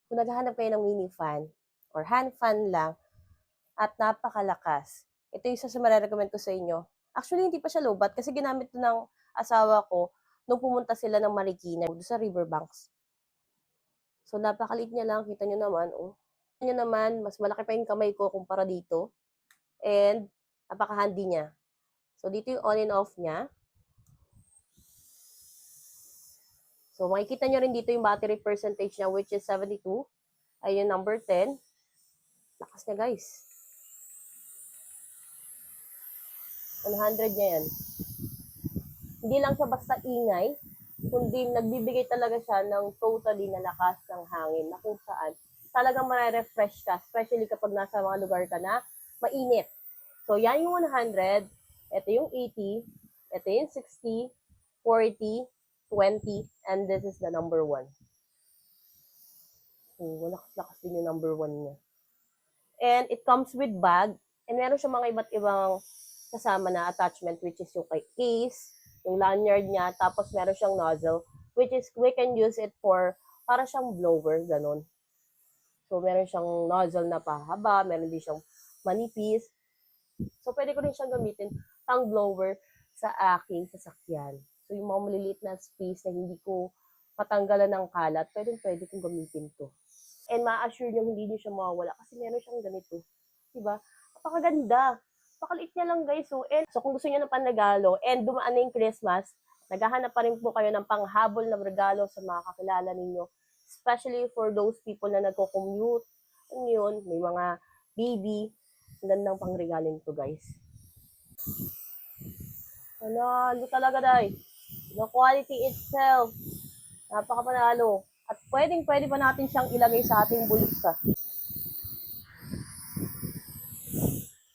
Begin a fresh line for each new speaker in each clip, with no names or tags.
Kung naghahanap kayo ng mini fan or hand fan lang at napakalakas, ito yung isa sa mare-recommend ko sa inyo. Actually, hindi pa siya lowbat kasi ginamit 'to ng asawa ko nung pumunta sila ng Marikina doon sa riverbanks. So, napakaliit niya lang, kita niyo naman, oh. Kita niyo naman, mas malaki pa yung kamay ko kumpara dito and napaka-handy niya. So, dito yung on and off niya. So, makikita nyo rin dito yung battery percentage niya, which is 72. Ayun, number 10. Lakas niya, guys. 100 niya yan. Hindi lang siya basta ingay, kundi nagbibigay talaga siya ng totally na lakas ng hangin na kung saan talagang ma-refresh ka, especially kapag nasa mga lugar ka na mainit. So, yan yung 100, ito yung 80, ito yung 60, 40, 20, and this is the number 1. So, lakas din yung number 1 niya. And it comes with bag, and meron siya mga iba't ibang kasama na attachment, which is yung case, yung lanyard niya, tapos meron siyang nozzle, which is we can use it for, para siyang blower, ganun. So, meron siyang nozzle na pahaba, meron din siyang manipis. So, pwede ko rin siyang gamitin pang blower sa aking sasakyan. So, yung mga maliliit na space na hindi ko patanggalan ng kalat, pwede kong gamitin to. And ma-assure nyo hindi nyo siya mawawala kasi meron siyang ganito. Diba? Napakaganda. Napakaliit niya lang guys. So kung gusto niyo ng panregalo and dumaan na yung Christmas, naghahanap pa rin po kayo ng panghabol na regalo sa mga kakilala ninyo. Especially for those people na nagko-commute. Ano yun? May mga baby. Ang gandang pangregalo nito guys. Ano talaga dahil. The quality itself. Napakapanalo. At pwede pa natin siyang ilagay sa ating bulsa.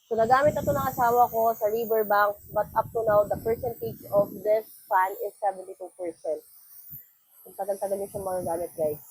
So, nagamit na ito ng asawa ko sa riverbanks, but up to now, the percentage of this fan is 72%. Ang tagal-tagal niyo siyang magagamit, guys.